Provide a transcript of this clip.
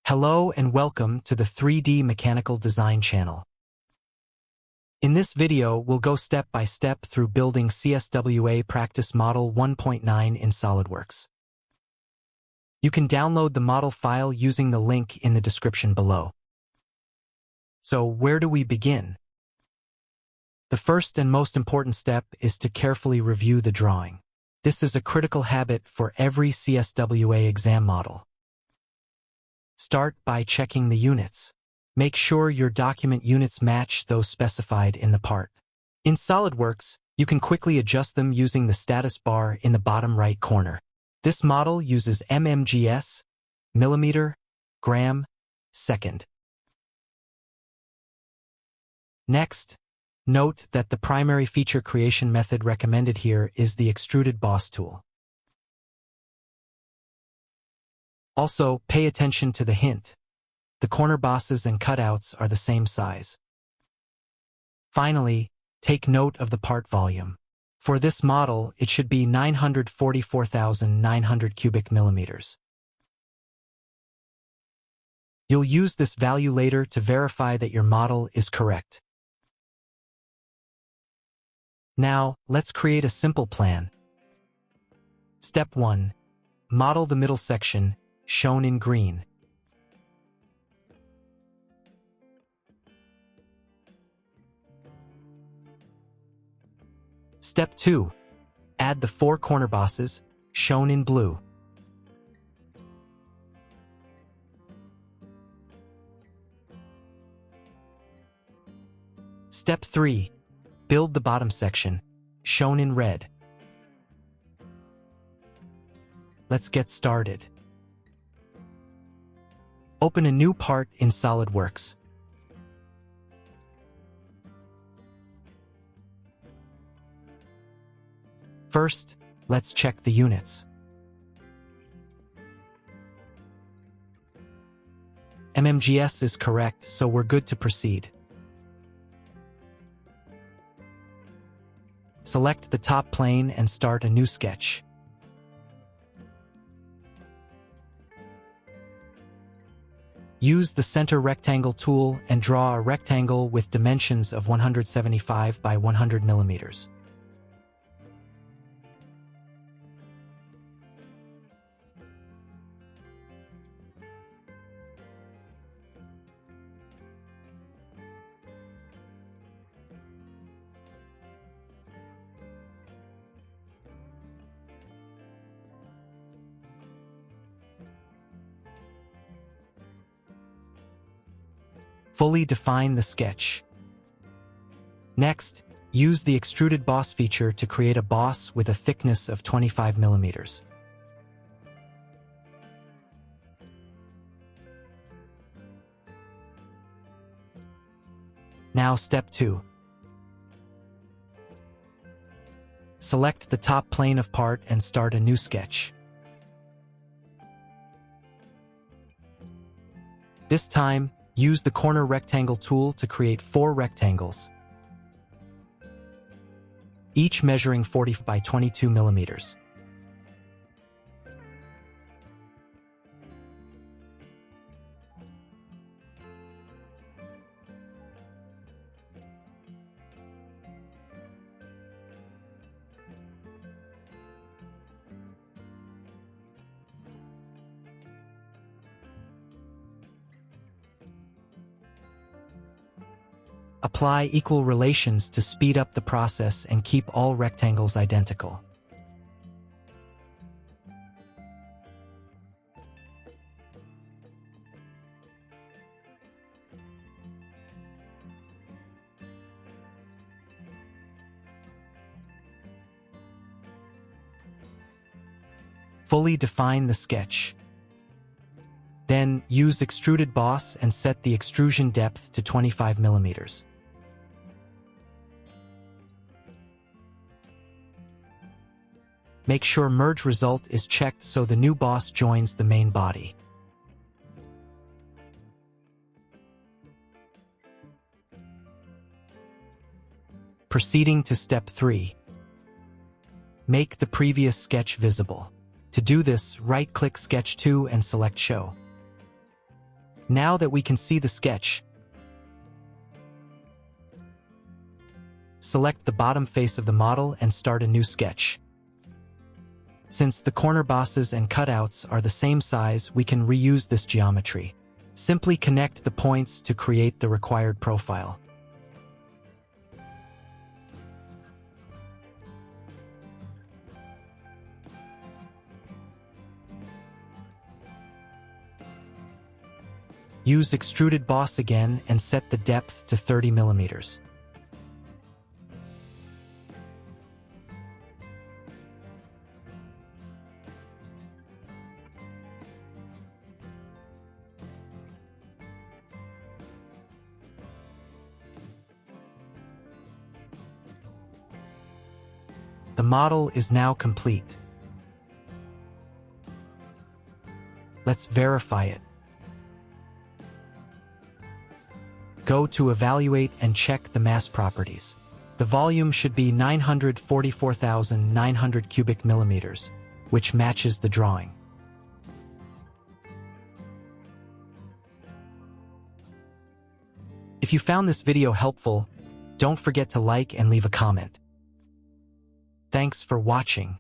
Hello and welcome to the 3D Mechanical Design channel. In this video, we'll go step by step through building CSWA Practice Model 1.9 in SOLIDWORKS. You can download the model file using the link in the description below. So where do we begin? The first and most important step is to carefully review the drawing. This is a critical habit for every CSWA exam model. Start by checking the units. Make sure your document units match those specified in the part. In SOLIDWORKS, you can quickly adjust them using the status bar in the bottom right corner. This model uses mmgs, millimeter, gram, second. Next, note that the primary feature creation method recommended here is the Extruded Boss tool. Also, pay attention to the hint. The corner bosses and cutouts are the same size. Finally, take note of the part volume. For this model, it should be 944,900 cubic millimeters. You'll use this value later to verify that your model is correct. Now, let's create a simple plan. Step 1. Model the middle section, shown in green. Step 2. Add the 4 corner bosses, shown in blue. Step 3. Build the bottom section, shown in red. Let's get started. Open a new part in SOLIDWORKS. First, let's check the units. mmgs is correct, so we're good to proceed. Select the top plane and start a new sketch. Use the center rectangle tool and draw a rectangle with dimensions of 175 by 100 millimeters. Fully define the sketch. Next, use the Extruded Boss feature to create a boss with a thickness of 25 millimeters. Now step 2. Select the top plane of part and start a new sketch. This time, use the corner rectangle tool to create 4 rectangles, each measuring 40 by 22 millimeters. Apply equal relations to speed up the process and keep all rectangles identical. Fully define the sketch. Then, use Extruded Boss and set the extrusion depth to 25 millimeters. Make sure Merge Result is checked so the new boss joins the main body. Proceeding to step 3. Make the previous sketch visible. To do this, right-click Sketch 2 and select Show. Now that we can see the sketch, select the bottom face of the model and start a new sketch. Since the corner bosses and cutouts are the same size, we can reuse this geometry. Simply connect the points to create the required profile. Use Extruded Boss again and set the depth to 30 millimeters. The model is now complete. Let's verify it. Go to Evaluate and check the mass properties. The volume should be 944,900 cubic millimeters, which matches the drawing. If you found this video helpful, don't forget to like and leave a comment. Thanks for watching.